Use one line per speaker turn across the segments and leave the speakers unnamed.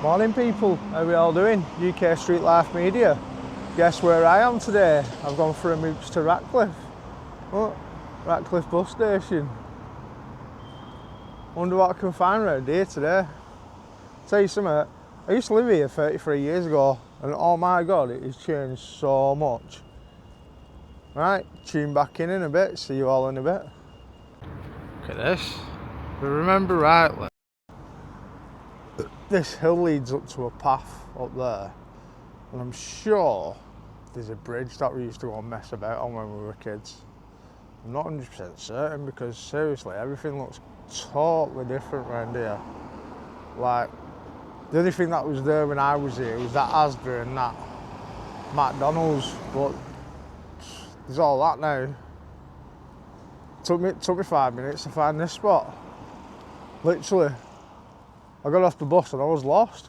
Morning people, how are we all doing? UK Street Life Media. Guess where I am today? I've gone for a mooch to Radcliffe. Oh, Radcliffe bus station. Wonder what I can find around here today. Tell you something, I used to live here 33 years ago and oh my god, it has changed so much. Right, tune back in a bit, see you all in a bit. Look at this. If I remember rightly, this hill leads up to a path up there. And I'm sure there's a bridge that we used to go and mess about on when we were kids. I'm not 100% certain because seriously, everything looks totally different around here. Like, the only thing that was there when I was here was that Asda and that McDonald's, but there's all that now. Took me 5 minutes to find this spot. Literally, I got off the bus and I was lost.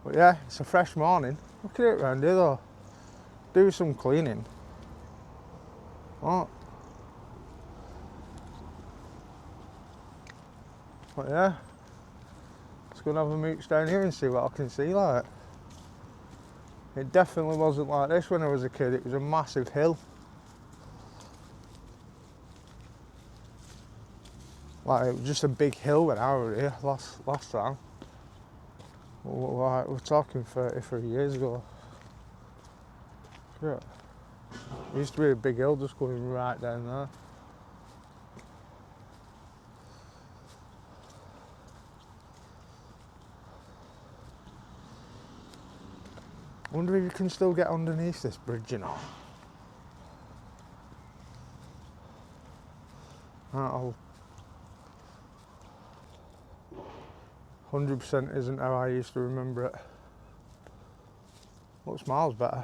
But yeah, it's a fresh morning. Look at it around here though. Do some cleaning. What? But yeah, let's go and have a mooch down here and see what I can see like. It definitely wasn't like this when I was a kid, it was a massive hill. Like, it was just a big hill when I was here last time. We're talking 33 years ago. Yeah. It used to be a big hill just going right down there. I wonder if you can still get underneath this bridge, you know. That'll 100% isn't how I used to remember it. Looks miles better.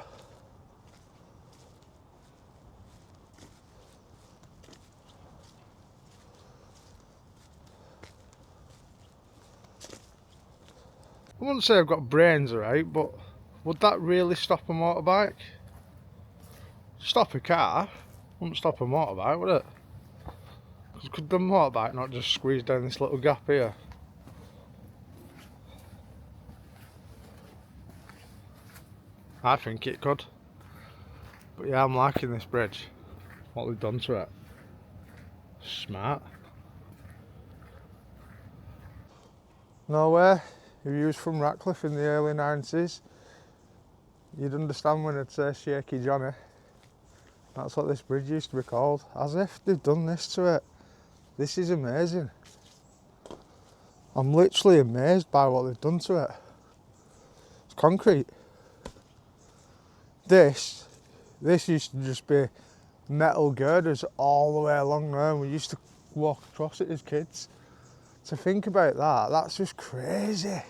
I wouldn't say I've got brains right, but would that really stop a motorbike? Stop a car, wouldn't stop a motorbike, would it? Because could the motorbike not just squeeze down this little gap here? I think it could. But yeah, I'm liking this bridge. What they've done to it. Smart. No way. If you was from Radcliffe in the early 90s, you'd understand when I'd say Shaky Johnny. That's what this bridge used to be called. As if they've done this to it. This is amazing. I'm literally amazed by what they've done to it. It's concrete. This used to just be metal girders all the way along there and we used to walk across it as kids. To think about that, that's just crazy.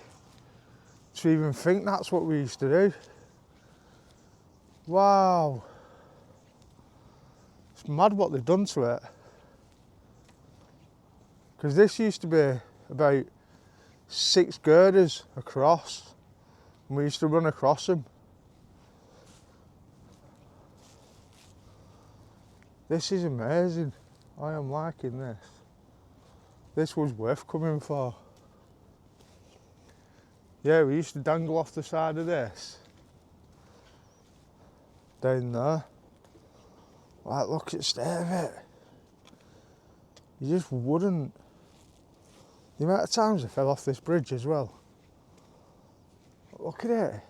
To even think that's what we used to do. Wow. It's mad what they've done to it. Because this used to be about 6 girders across and we used to run across them. This is amazing. I am liking this. This was worth coming for. Yeah, we used to dangle off the side of this. Down there. Like, look at the state of it. You just wouldn't. The amount of times I fell off this bridge as well. Look at it.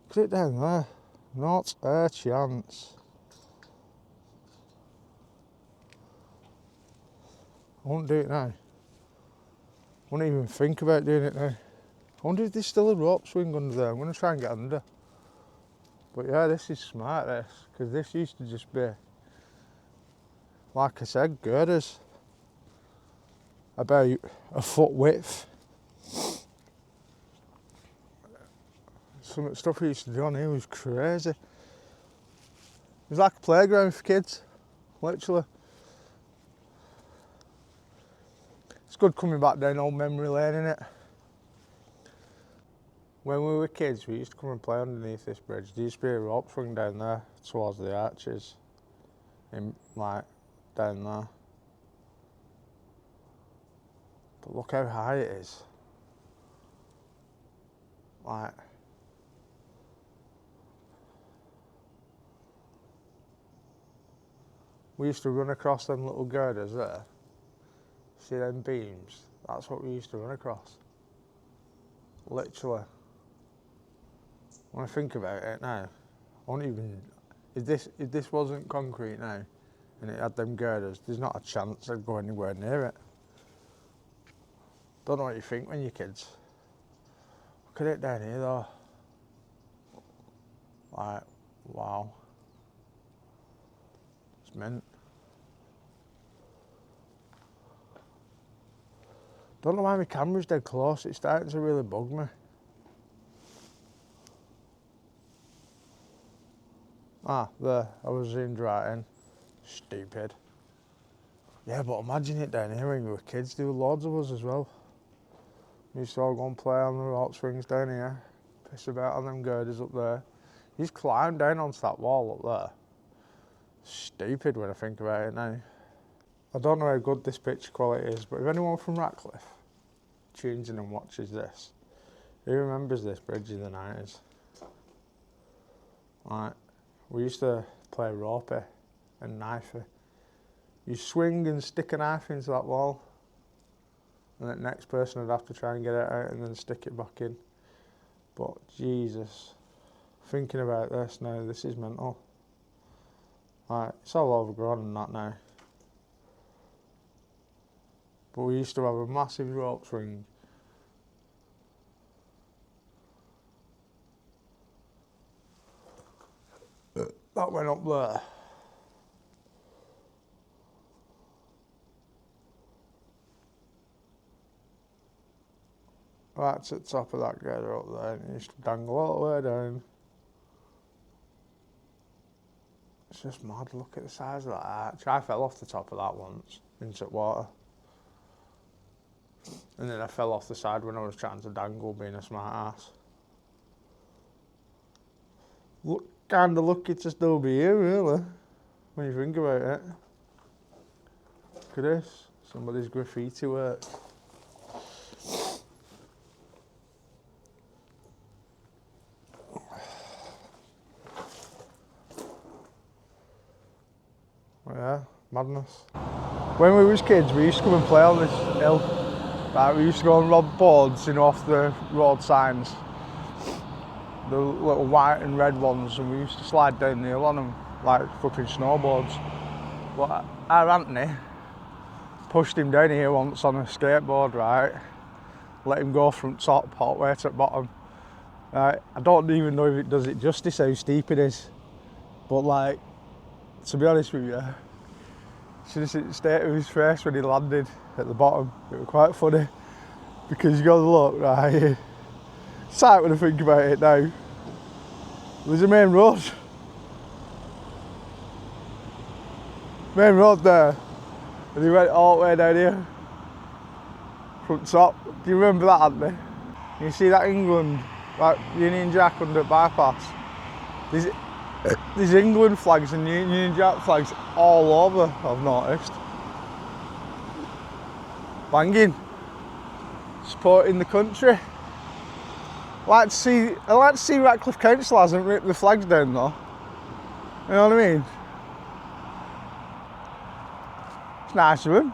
Look at it down there. Not a chance. I won't do it now. I won't even think about doing it now. I wonder if there's still a rope swing under there. I'm going to try and get under. But yeah, this is smart, this. Because this used to just be, like I said, girders. About a foot width. Some of the stuff we used to do on here was crazy. It was like a playground for kids. Literally. It's good coming back down old memory lane, innit? When we were kids, we used to come and play underneath this bridge. There used to be a rope swing down there towards the arches. Like, down there. But look how high it is. Like, we used to run across them little girders there. See them beams? That's what we used to run across. Literally. When I think about it now, I won't even. If this wasn't concrete now, and it had them girders, there's not a chance I'd go anywhere near it. Don't know what you think when you're kids. Look at it down here though. Like, wow. It's mint. Don't know why my camera's dead close, it's starting to really bug me. Ah, there, I was zoomed right in. Stupid. Yeah, but imagine it down here when we were kids, there were loads of us as well. We used to all go and play on the rope swings down here, piss about on them girders up there. You just climb down onto that wall up there. Stupid when I think about it now. I don't know how good this picture quality is, but if anyone from Radcliffe tunes in and watches this, who remembers this bridge in the 90s? Right, we used to play ropey and knifey. You swing and stick a knife into that wall, and the next person would have to try and get it out and then stick it back in. But Jesus, thinking about this now, this is mental. Right, it's all overgrown and that now. But we used to have a massive rope swing. That went up there. Right to the top of that girder up there, and you used to dangle all the way down. It's just mad, look at the size of that arch. I fell off the top of that once, into water. And then I fell off the side when I was trying to dangle, being a smart ass. Look, kinda lucky to still be here, really, when you think about it. Look at this, somebody's graffiti work. Yeah, madness. When we was kids, we used to come and play on this hill. Right, we used to go and rob boards, you know, off the road signs. The little white and red ones, and we used to slide down the hill on them like fucking snowboards. But our Anthony pushed him down here once on a skateboard, right? Let him go from top all the way to the bottom. Right, I don't even know if it does it justice how steep it is, but like, to be honest with you, should have seen the state of his face when he landed at the bottom. It was quite funny, because you got to look right here. It's tight when I think about it now. There's a main road. Main road there. And he went all the way down here. Front top. Do you remember that, Anthony? You see that England, like Union Jack under bypass? There's England flags and Union Jack flags all over, I've noticed. Banging. Supporting the country. I like to see Radcliffe Council hasn't ripped the flags down though. You know what I mean? It's nice of them.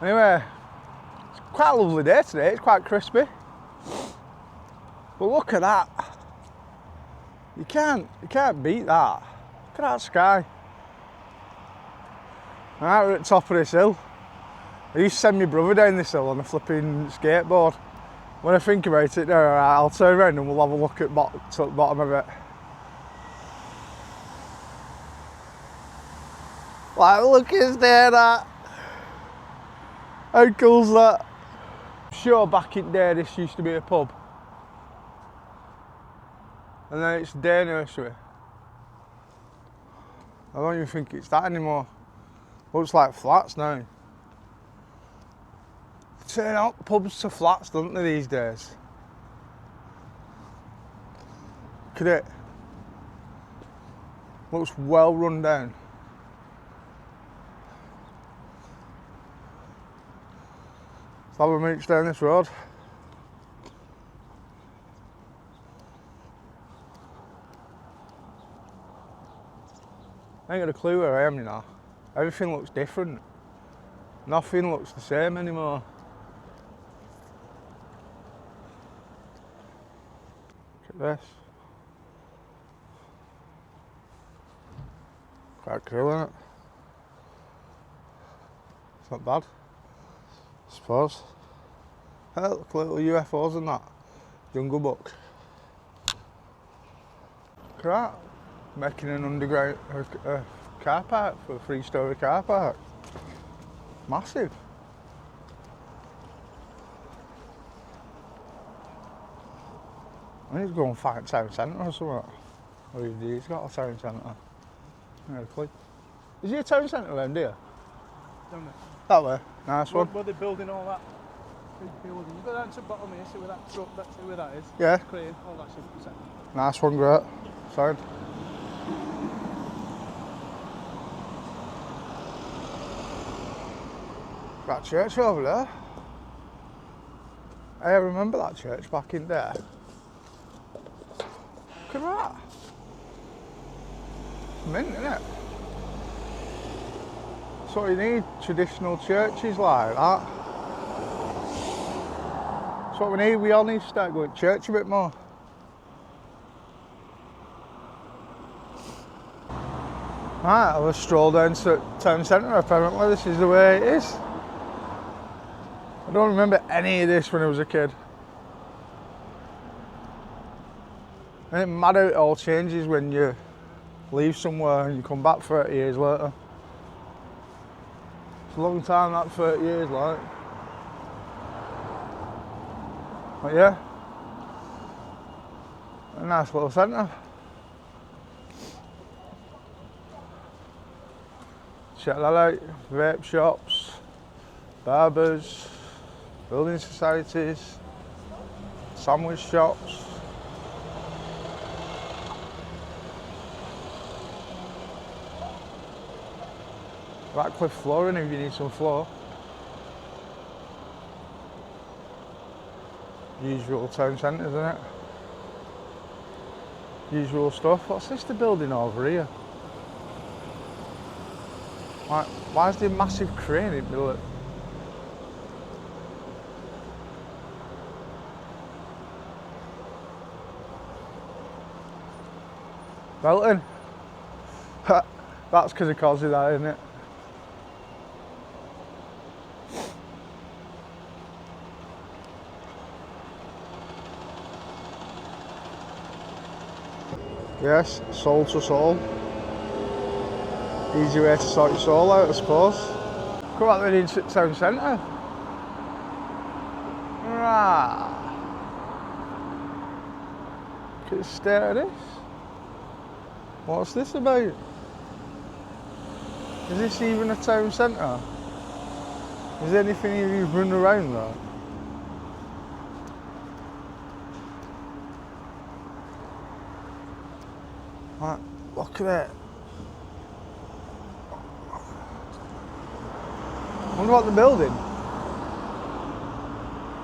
Anyway, it's quite a lovely day today, it's quite crispy. But look at that. You can't beat that. Look at that sky. Right, we're at the top of this hill. I used to send my brother down this hill on a flipping skateboard. When I think about it now, right, I'll turn around and we'll have a look at to the bottom of it. Like, look at that. How cool's that? I'm sure back in the day this used to be a pub. And then it's day nursery. I don't even think it's that anymore. Looks like flats now. Turn out pubs to flats, don't they, these days? Look at it. Looks well run down. have a mooch down this road. I ain't got a clue where I am, you know. Everything looks different. Nothing looks the same anymore. Look at this. Quite cool, isn't it? It's not bad, I suppose. Hey, look, little UFOs and that. Jungle Book. Look at that. Making an underground car park for a 3-storey car park. Massive. I need to go and find a town centre or something. Or he's got a town centre. I got a clue. Is there a town centre around here?
Down there.
That way. Nice one.
Where they're building all that big building. You go down to the bottom here, see where that truck, see where that is?
Yeah.
Crane, all that stuff.
Nice one, great. Sound. That church over there. I remember that church back in there. Look at that. Mint, isn't it? That's what you need, traditional churches like that. That's what we need, we all need to start going to church a bit more. Right, I'll just stroll down to town centre, apparently this is the way it is. I don't remember any of this when I was a kid. And it's mad how it all changes when you leave somewhere and you come back 30 years later. It's a long time, that 30 years, like. But yeah, a nice little centre. Check that out, vape shops, barbers, building societies, sandwich shops. Radcliffe flooring if you need some floor. Usual town centre, isn't it? Usual stuff. What's this, the building over here? Why is there a massive crane in the middle of it? Belton. That's because of Cosy, that, isn't it? Yes, soul to soul. Easy way to sort your soul out, I suppose. Come out there in town centre. Right. Look at the state of this. What's this about? Is this even a town centre? Is there anything even running around there? Right, look at it. I wonder what the building.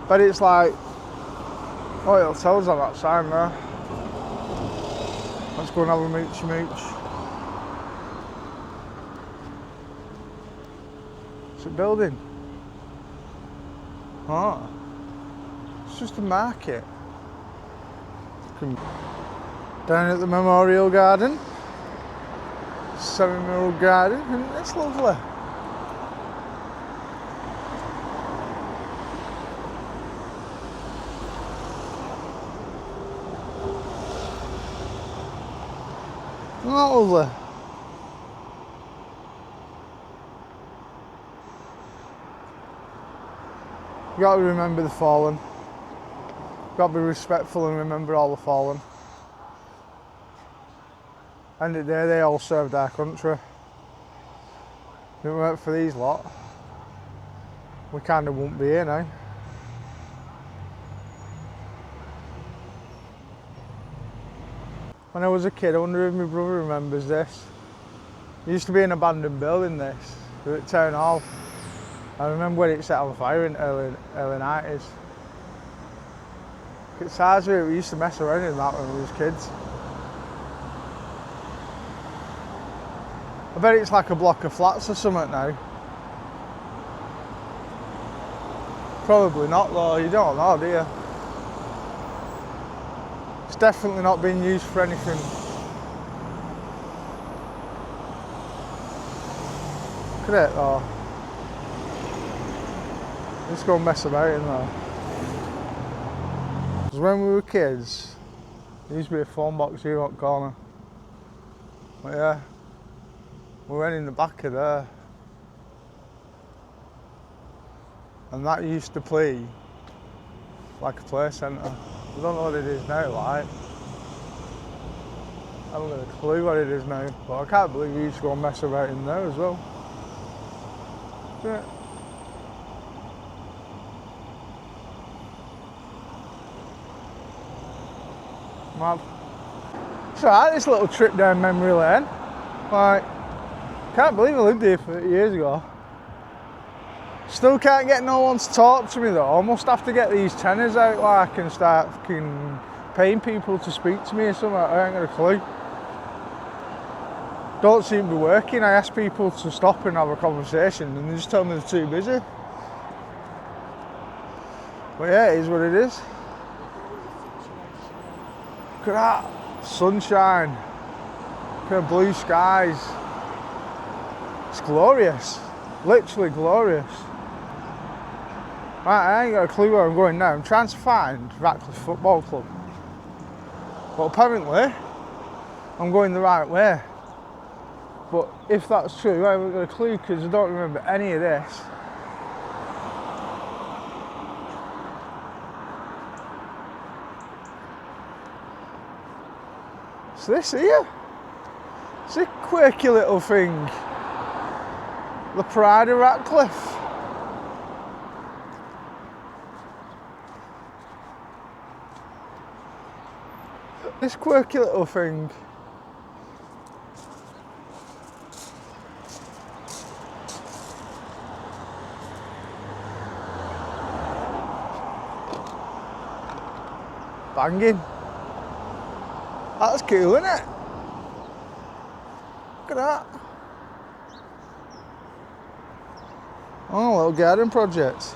But it's like, oh, it'll tell us on that sign there. Let's go and have a mooch. It's a building. Oh, it's just a market. Down at the Memorial Garden, Memorial Garden, and it's lovely. Isn't that lovely? You got to remember the fallen. Got to be respectful and remember all the fallen. End of the day, they all served our country. If it weren't for these lot, we kind of wouldn't be here now. When I was a kid, I wonder if my brother remembers this. There used to be an abandoned building, this, at Town Hall. I remember when it set on fire in early 90s. It's hard to, we used to mess around in that when we was kids. I bet it's like a block of flats or something now. Probably not though, you don't know, do you? It's definitely not being used for anything. Look at it though. Let's go mess about in there. Because when we were kids, there used to be a phone box here on the corner. But yeah, we went in the back of there. And that used to play like a play centre. I don't know what it is now, like. I haven't got a clue what it is now, but I can't believe we used to go and mess about in there as well. Yeah. Mad. It's alright, this little trip down memory lane. Like, can't believe I lived here 30 years ago. Still can't get no one to talk to me though. I must have to get these tenors out like and start fucking paying people to speak to me or something. I ain't got a clue. Don't seem to be working. I ask people to stop and have a conversation and they just tell me they're too busy. But yeah, it is what it is. Look at that. Sunshine. Look at the blue skies. It's glorious. Literally glorious. Right, I ain't got a clue where I'm going now. I'm trying to find Radcliffe Football Club. But apparently, I'm going the right way. But if that's true, I haven't got a clue because I don't remember any of this. So this here, it's a quirky little thing. The pride of Radcliffe. This quirky little thing. Banging. That's cool, isn't it? Look at that. Oh, little garden project.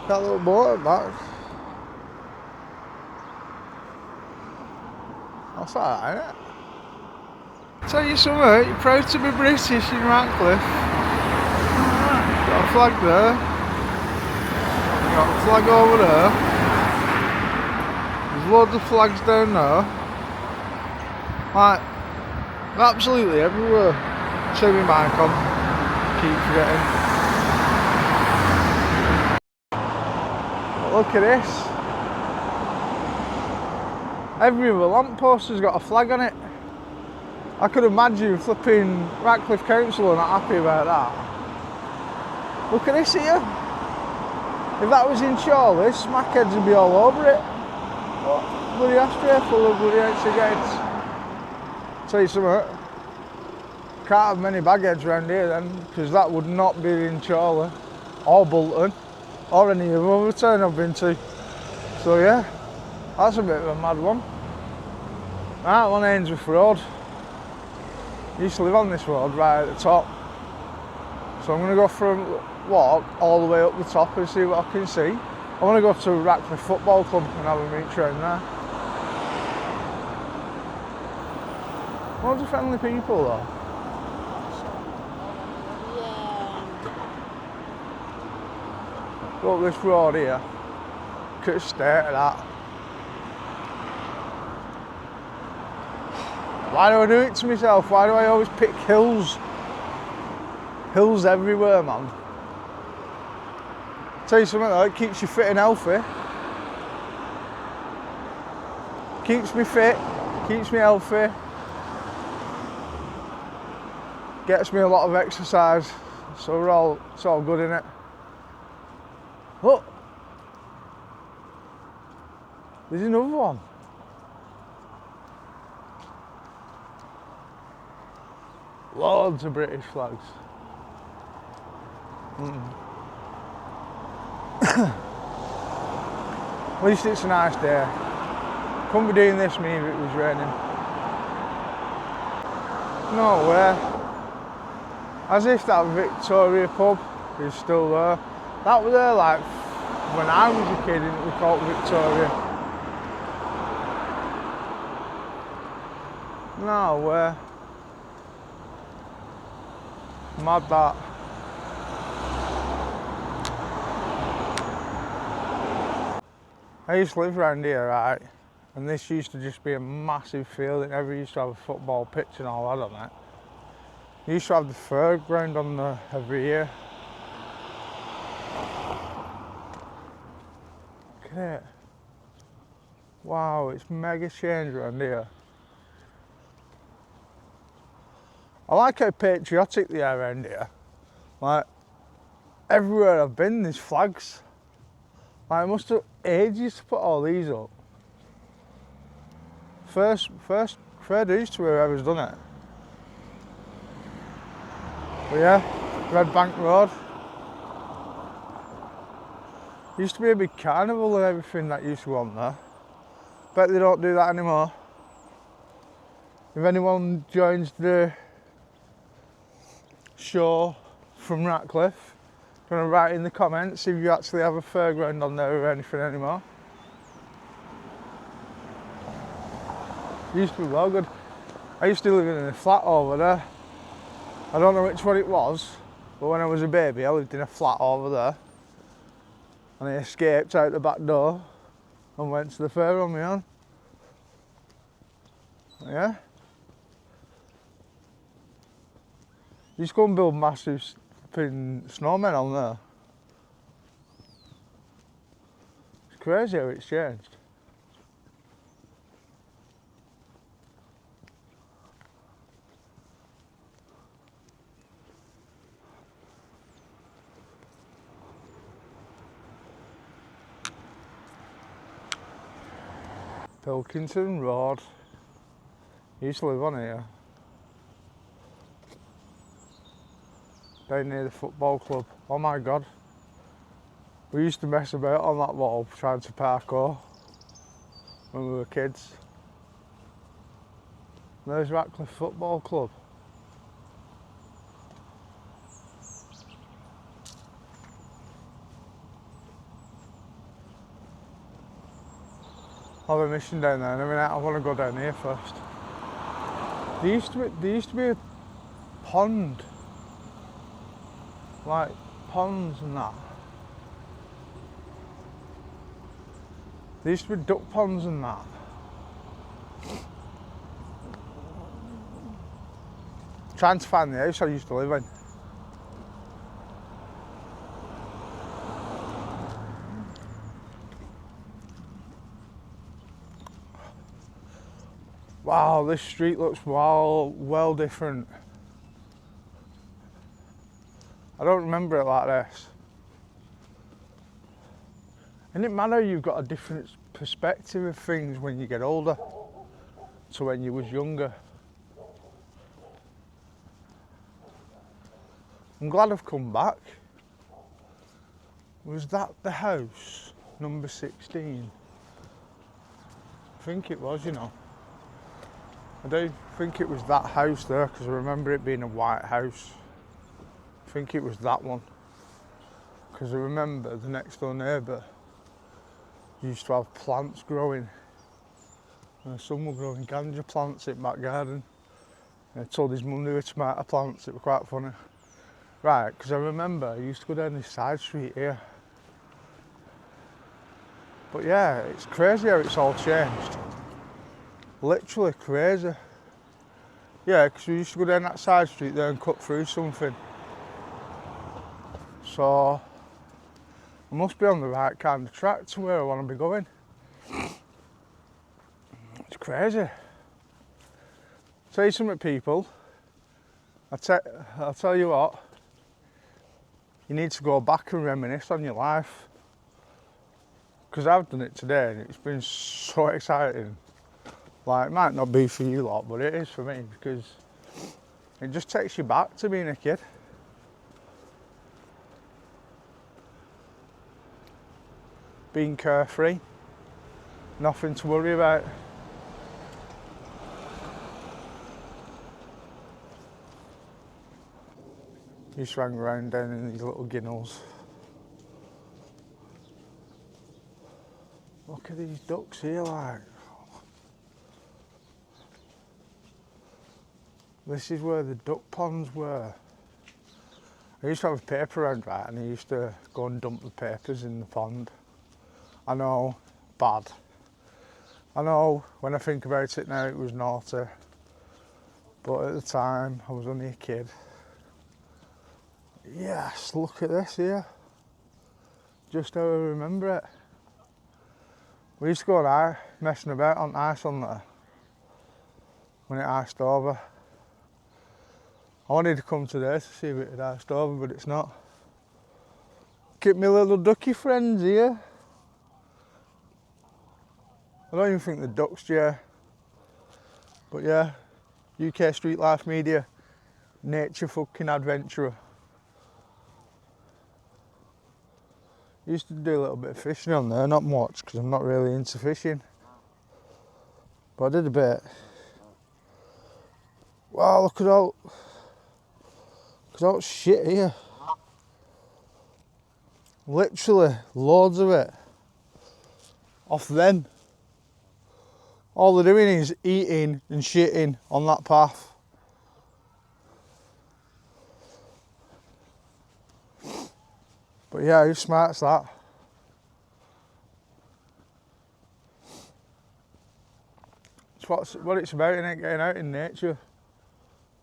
That little boat at back. That's alright, isn't it? Tell you something, you're proud to be British in Radcliffe. Got a flag there. Got a flag over there. There's loads of flags down there. Like, absolutely everywhere. Turn my mic on. Keep forgetting. But look at this. Every lamppost has got a flag on it. I could imagine flipping Radcliffe Council are not happy about that. Look at this here. If that was in Chorley, smackheads would be all over it. What? Bloody ashtray full of bloody cigarettes. Tell you something. Can't have many bagheads around here then, because that would not be in Chorley, or Bolton, or any other town I've been to. So yeah, that's a bit of a mad one. Right, I'm on Ainsworth Road. I used to live on this road right at the top. So I'm going to go for a walk all the way up the top and see what I can see. I want to go to Radcliffe Football Club and have a meet around there. Loads of friendly people though. Go up this road here. Look at the state of that. Why do I do it to myself? Why do I always pick hills? Hills everywhere, man. Tell you something though, it keeps you fit and healthy. Keeps me fit, keeps me healthy. Gets me a lot of exercise. So it's all good, innit? Look. There's another one. Loads of British flags. At least it's a nice day. Couldn't be doing this me if it was raining. No way. As if that Victoria pub is still there. That was there like when I was a kid and it was called Victoria. No way. Mad that. I used to live around here, right? And this used to just be a massive field. It never used to have a football pitch and all that on it. You used to have the fairground on there every year. Look at it. Wow, it's mega changed around here. I like how patriotic they are around here. Like, everywhere I've been, there's flags. Like, it must have ages to put all these up. First fair dues to whoever's done it. But yeah, Red Bank Road. Used to be a big carnival and everything that used to go on there. Bet they don't do that anymore. If anyone joins the show from Radcliffe, gonna write in the comments if you actually have a fairground on there or anything anymore. Used to be well good. I used to live in a flat over there. I don't know which one it was, but when I was a baby I lived in a flat over there. And I escaped out the back door and went to the fair on my own. Yeah. You just go and build massive snowmen on there. It's crazy how it's changed. Pilkington Road. Used to live on here. Down near the football club. Oh my god. We used to mess about on that wall trying to parkour when we were kids. There's Radcliffe Football Club. I have a mission down there in a minute. I want to go down here first. There used to be a pond. Like ponds and that. There used to be duck ponds and that. Trying to find the house I used to live in. Wow, this street looks well different. I don't remember it like this. And it matters you've got a different perspective of things when you get older to when you was younger. I'm glad I've come back. Was that the house, number 16? I think it was, you know. I don't think it was that house there because I remember it being a white house. I think it was that one. Because I remember the next door neighbour used to have plants growing. And some were growing ganja plants in the back garden. And I told his mum they were tomato plants, it was quite funny. Right, because I remember I used to go down this side street here. But yeah, it's crazy how it's all changed. Literally crazy. Yeah, because we used to go down that side street there and cut through something. So I must be on the right kind of track to where I want to be going. It's crazy. Say something, people. I'll tell you what. You need to go back and reminisce on your life. Because I've done it today and it's been so exciting. Like, it might not be for you lot, but it is for me because it just takes you back to being a kid. being carefree, nothing to worry about. Used to hang around down in these little ginnels. Look at these ducks here, like. This is where the duck ponds were. I used to have a paper round, right, and I used to go and dump the papers in the pond. I know, bad. I know, when I think about it now, it was naughty. But at the time, I was only a kid. Yes, look at this here. Just how I remember it. We used to go out messing about on ice on there when it iced over. I wanted to come today to see if it had iced over, but it's not. Look at my little ducky friends here. I don't even think the ducks, yeah. But yeah, UK Street Life Media, nature fucking adventurer. Used to do a little bit of fishing on there, not much, because I'm not really into fishing. But I did a bit. Wow, look at all shit here. Literally, loads of it. Off them. All they're doing is eating and shitting on that path. But yeah, who smart's that? It's what it's about, innit? Getting out in nature.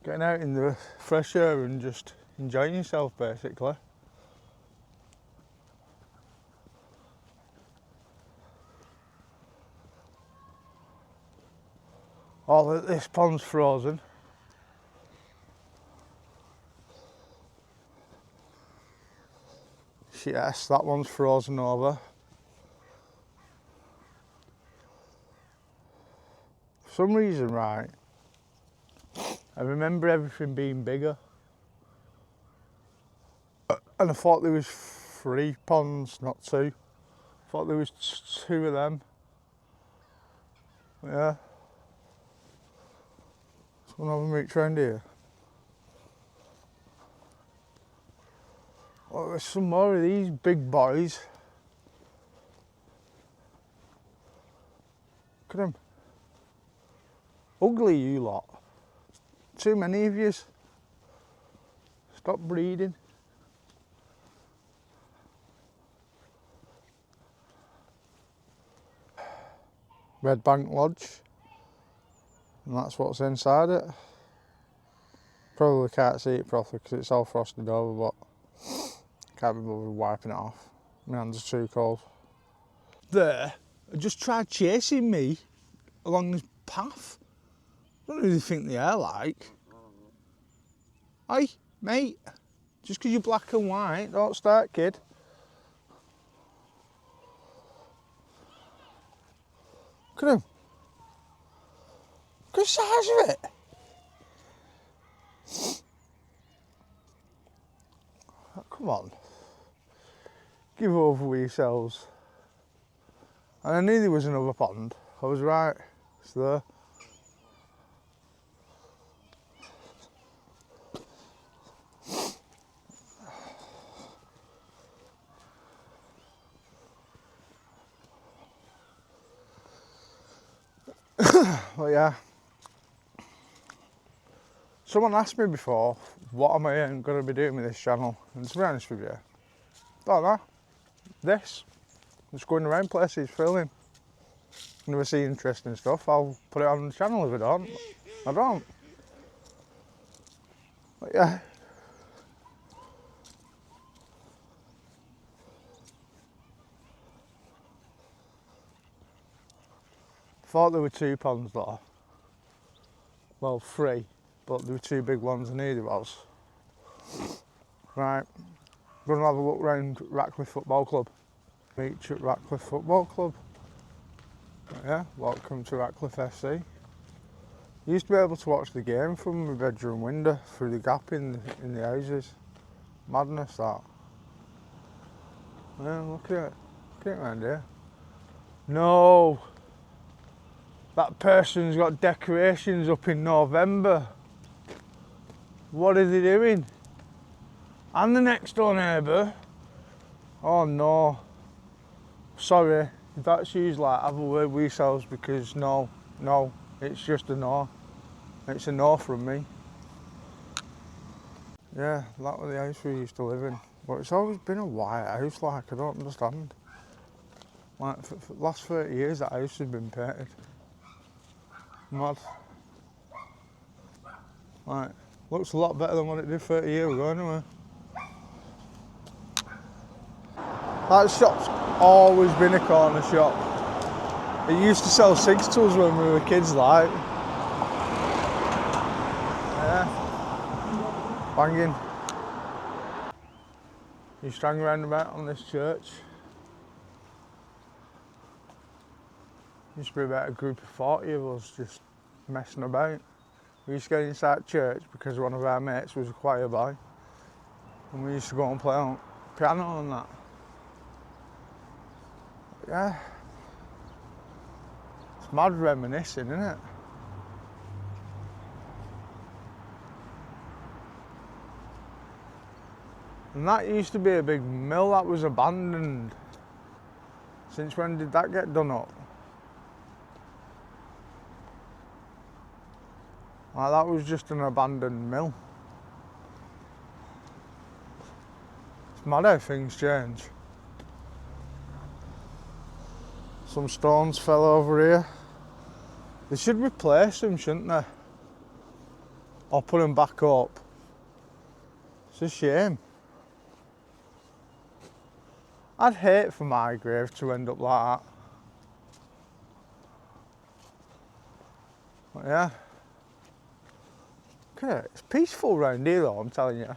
Getting out in the fresh air and just enjoying yourself, basically. Oh, this pond's frozen. Yes, that one's frozen over. For some reason, right, I remember everything being bigger. And I thought there was 3 ponds, not 2. I thought there was 2 of them. Yeah. Just want to have a mooch round here. Oh, there's some more of these big boys. Look at them. Ugly, you lot. Too many of yous. Stop breeding. Red Bank Lodge. And that's what's inside it. Probably can't see it properly because it's all frosted over, but can't be bothered wiping it off. My hands are too cold. There, I just tried chasing me along this path. I don't really think they are like. Hey, mate, just because you're black and white, don't start, kid. Look at him. Look at the size of it. Oh, come on. Give over with yourselves. And I knew there was another pond. I was right. It's there. Well, yeah. Someone asked me before, what am I going to be doing with this channel? And to be honest with you, don't know. This. Just going around places filming. And if I see interesting stuff, I'll put it on the channel. If I don't, I don't. But yeah. Thought there were 2 ponds though. Well, 3, but there were 2 big ones. I knew there was. Right, going to have a look round Radcliffe Football Club. Beach at Radcliffe Football Club. Yeah, welcome to Radcliffe FC. You used to be able to watch the game from my bedroom window through the gap in the houses. Madness, that. Yeah, look at it. Get around here. No. That person's got decorations up in November. What are they doing? And the next door neighbour. Oh no. Sorry, that's used like have a word with yourselves because no, it's just a no. It's a no from me. Yeah, that was the house we used to live in. But it's always been a white house, like I don't understand. Like for the last 30 years that house has been painted. Mad. Like, looks a lot better than what it did 30 years ago anyway. That shop's always been a corner shop. It used to sell cigs to us when we were kids, like. Yeah. Banging. You strang roundabout on this church. Used to be about a group of 40 of us just messing about. We used to get inside church because one of our mates was a choir boy. And we used to go and play on piano and that. Yeah. It's mad reminiscing, isn't it? And that used to be a big mill that was abandoned. Since when did that get done up? Like that was just an abandoned mill. It's mad how things change. Some stones fell over here. They should replace them, shouldn't they? Or put them back up. It's a shame. I'd hate for my grave to end up like that. But yeah. Okay, it's peaceful round here though, I'm telling you.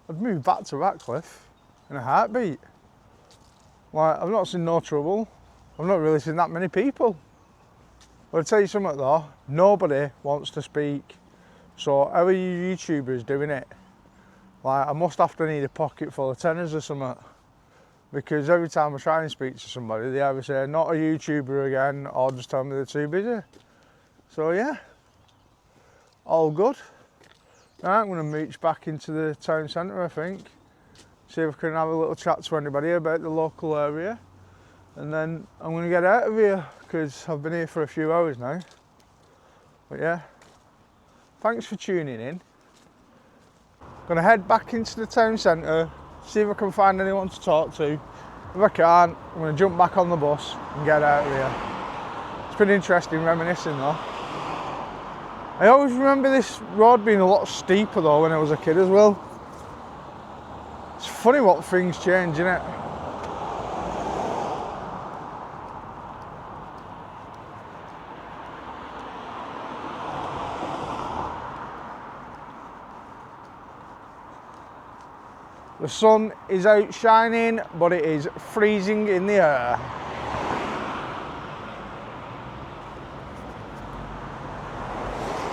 I'd move back to Radcliffe in a heartbeat. Like, I've not seen no trouble. I've not really seen that many people. But I'll tell you something though, nobody wants to speak. So how are you YouTubers doing it? Like, I must have to need a pocket full of tenors or something. Because every time I try and speak to somebody, they either say, not a YouTuber again, or just tell me they're too busy. So yeah, all good. Right, I'm going to mooch back into the town centre, I think. See if I can have a little chat to anybody about the local area. And then I'm going to get out of here, because I've been here for a few hours now. But yeah, thanks for tuning in. Going to head back into the town centre, see if I can find anyone to talk to. If I can't, I'm going to jump back on the bus and get out of here. It's been interesting reminiscing though. I always remember this road being a lot steeper though when I was a kid as well. It's funny what things change, isn't it? The sun is out shining, but it is freezing in the air.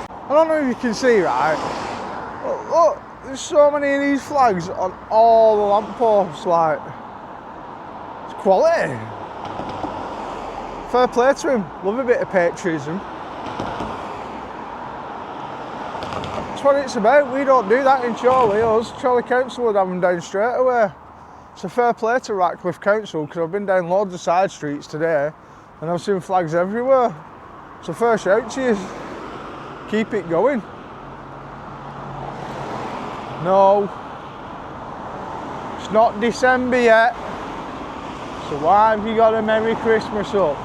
I don't know if you can see, right? Look, there's so many of these flags on all the lampposts, like, it's quality. Fair play to him, love a bit of patriotism. That's what it's about. We don't do that in Chorley. Us, Chorley Council would have them down straight away. It's a fair play to Radcliffe Council, because I've been down loads of side streets today and I've seen flags everywhere. So fair shout to you. Keep it going. No, it's not December yet. So why have you got a Merry Christmas up?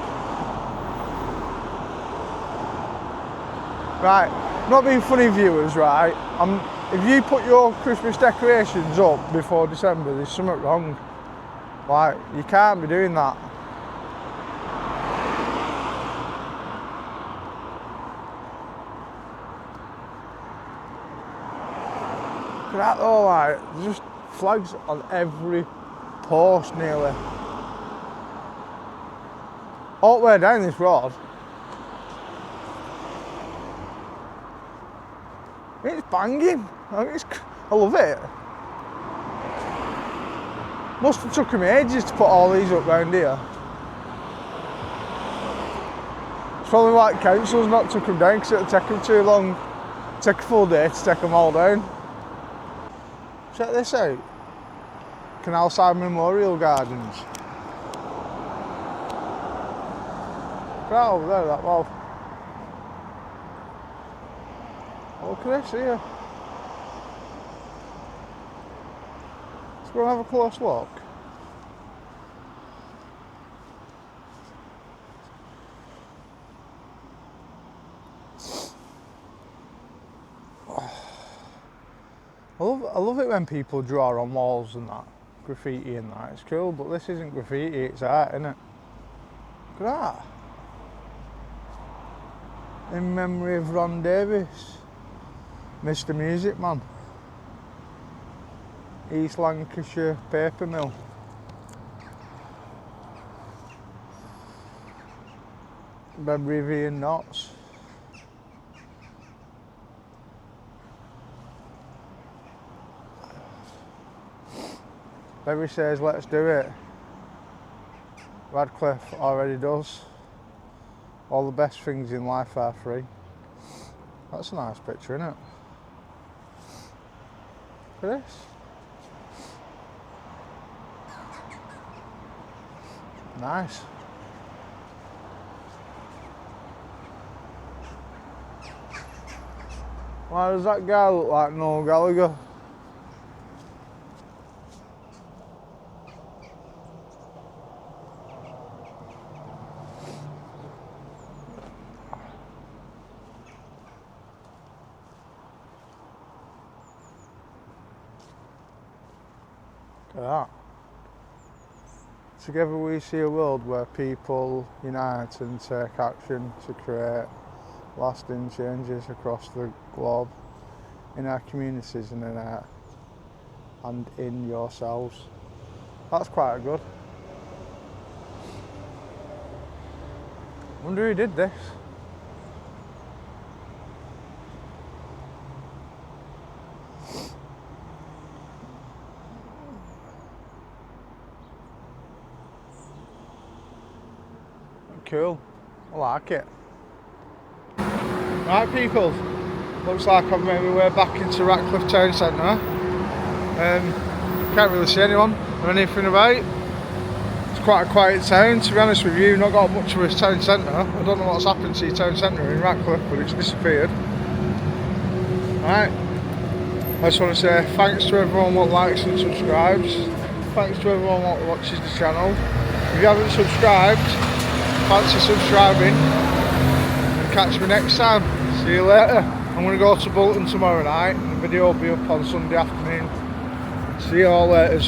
Right, not being funny viewers, right? If you put your Christmas decorations up before December, there's something wrong. Like, you can't be doing that. Look at that though, like, there's just flags on every post nearly. All the way down this road. It's banging. I love it. Must have took him ages to put all these up round here. It's probably like council's not took them down because it'll take them too long. Take a full day to take them all down. Check this out. Canalside Memorial Gardens. Right over there, that wall. Look at this here. Let's go and have a close look. I love it when people draw on walls and that, graffiti and that, it's cool, but this isn't graffiti, it's art, isn't it? Look at that. In memory of Ron Davis, Mr. Music Man. East Lancashire Paper Mill. Memory of Ian Knotts. Barry says let's do it. Radcliffe already does. All the best things in life are free. That's a nice picture, isn't it? Look at this. Nice. Why does that guy look like Noel Gallagher? Look at that. Together we see a world where people unite and take action to create lasting changes across the globe, in our communities and in yourselves. That's quite good. Wonder who did this. Cool, I like it. Right people, looks like I've made my way back into Radcliffe town centre. Can't really see anyone or anything about. It's quite a quiet town, to be honest with you. Not got much of a town centre. I don't know what's happened to your town centre in Radcliffe, but it's disappeared. Right, I just want to say thanks to everyone that likes and subscribes. Thanks to everyone that watches the channel. If you haven't subscribed, fancy subscribing and catch me next time. See you later. I'm going to go to Bolton tomorrow night and the video will be up on Sunday afternoon. See you all later.